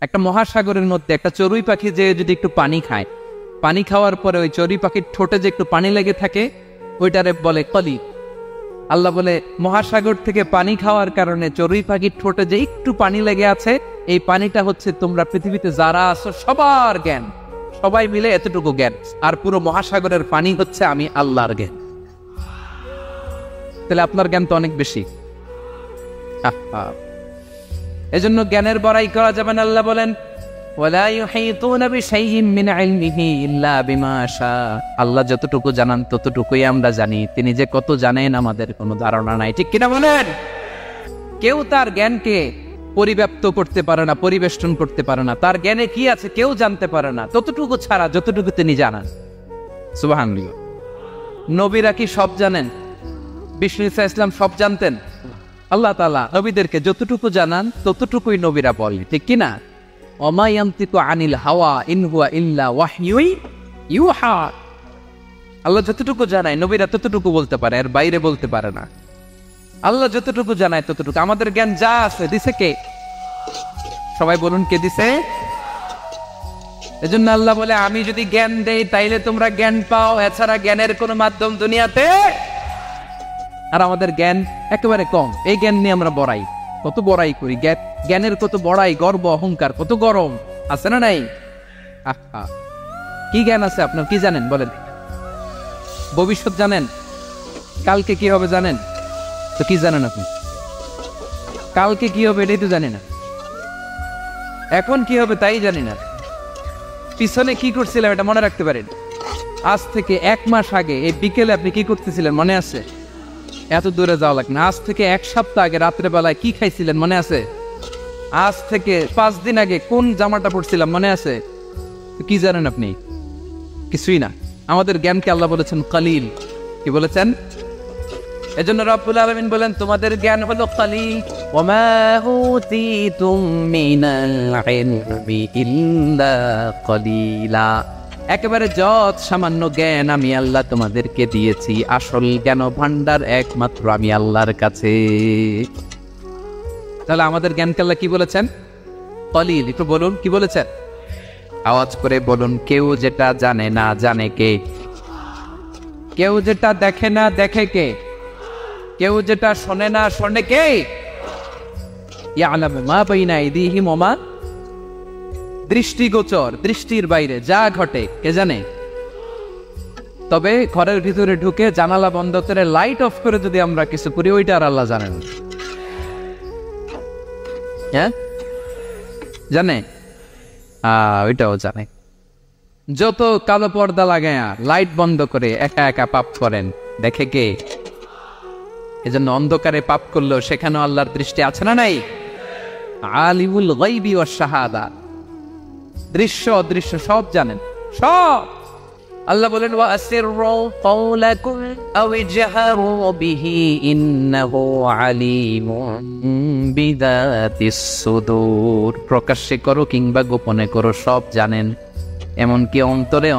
একটা মহাসাগরের মধ্যে একটা চড়ুই পাখি যে যদি একটু পানি খায়, পানি খাওয়ার পরে ওই চড়ুই পাখির ঠোঁটে যে একটু পানি লেগে থাকে ওইটারে বলে কলি। আল্লাহ বলে মহাসাগর থেকে পানি খাওয়ার কারণে চড়ুই পাখির ঠোঁটে যে একটু পানি লেগে আছে, এই পানিটা হচ্ছে তোমরা পৃথিবীতে যারা আছো সবার জ্ঞান, সবাই মিলে এতটুকু জ্ঞান, আর পুরো মহাসাগরের পানি হচ্ছে আমি আল্লাহর জ্ঞান। তাহলে আপনার জ্ঞান তো অনেক বেশি। এজন্য জ্ঞানের বড়াই করা যাবে না। আল্লাহ বলেন ওয়ালা ইউহিতুনা বিশাইইন মিন ইলমিহি ইল্লা বিমা শাআ। আল্লাহ যতটুকু জানান ততটুকুই আমরা জানি, তিনি যে কত জানেন আমাদের কোনো ধারণা নাই, ঠিক কিনা বলেন? কেউ তার জ্ঞানকে পরিব্যাপ্ত করতে পারে না, পরিবেষ্টন করতে পারে না, তার জ্ঞানে কি আছে কেউ জানতে পারে না ততটুকু ছাড়া যতটুকু তিনি জানান। সুবহানাল্লাহ। নবীরা কি সব জানেন? বিষ্ণু ঈসা ইসলাম সব জানতেন? আল্লাহ তাআলা নবীদেরকে যতটুকু জানান ততটুকুই নবীরা বলেন, ঠিক কিনা? ওমা ইয়ানতিকু আনিল হাওয়া ইন হুয়া ইল্লা ওয়াহয়ুন ইউহা। আল্লাহ যতটুকু জানায় নবীরা ততটুকু বলতে পারে, এর বাইরে বলতে পারে না। আল্লাহ যতটুকু জানায় ততটুকু। আমাদের জ্ঞান যা আছে দিছে কে? সবাই বলুন, কে দিছে? এজন্য আল্লাহ বলে আমি যদি জ্ঞান দেই তাইলে তোমরা জ্ঞান পাও, এছাড়া জ্ঞানের কোনো মাধ্যম দুনিয়াতে। আর আমাদের জ্ঞান একেবারে কম, এই জ্ঞান নিয়ে আমরা বড়াই, কত বড়াই করি, জ্ঞানের কত বড়াই, গর্ব অহংকার, কত গরম আছে না নাই? কি জ্ঞান আছে আপনার? কি জানেন বলেন? ভবিষ্যৎ জানেন? কালকে কি হবে জানেন? তো কি জানেন আপনি? কালকে কি হবে এটাই তো জানি না, এখন কি হবে তাই জানি না, পিছনে কি করছিলাম এটা মনে রাখতে পারেন। আজ থেকে 1 মাস আগে এই বিকেলে আপনি কি করতেছিলেন মনে আছে? এত দূরে যাওয়া লাগে না। আজ থেকে 1 সপ্তাহ আগে রাত্রে বেলায় কি খাইছিলেন মনে আছে? আজ থেকে 5 দিন আগে কোন জামাটা পরছিলাম মনে আছে? কি জানেন আপনি? কিছুই না। আমাদের জ্ঞানকে আল্লাহ বলেছেন কালিল। কি বলেছেন? এজন্য রব্বুল আলামিন বলেন তোমাদের জ্ঞান হলো কালিল। ওমা উতিতুম মিনাল ইলমি ইল্লা কালিলা। একেবারে যত সামান্য জ্ঞান আমি আল্লাহ তোমাদেরকে দিয়েছি, আসল জ্ঞান ভান্ডার একমাত্র আমি আল্লাহর কাছে। তাহলে আমাদের জ্ঞানকে আল্লাহ কি বলেছেন? কলিল। একটু বলুন কি বলেছেন? আওয়াজ করে বলুন। কেউ যেটা জানে না জানে কে? কেউ যেটা দেখে না দেখে কে? কেউ যেটা শোনে না শোনে কে? ইয়ালামু মা বাইনা আইদিহিম ওয়া মা, দৃষ্টিগোচর, দৃষ্টির বাইরে যা ঘটে কে জানে? তবে ঘরের ভিতরে ঢুকে জানালা বন্ধ করে লাইট অফ করে যদি আমরা কিছু করি ওইটা আর আল্লাহ জানেন। হ্যাঁ জানে? ওইটাও জানে। যত কালো পর্দা লাগায়া লাইট বন্ধ করে একা একা পাপ করেন দেখে কে? এজন্য অন্ধকারে পাপ করলেও সেখানেও আল্লাহর দৃষ্টি আছে না নাই? আলিমুল গায়বি ওয়াশ শাহাদা, দৃশ্য অদৃশ্য সব জানেন, সব। আল্লাহ বলেন ওয়া আসিররু কাওলাকুম আও ইজহারু বিহি ইন্নাহু আলিমুন বিযাতিস সুদূর। প্রকাশ্যে করো কিংবা গোপনে করো সব জানেন, এমনকি অন্তরে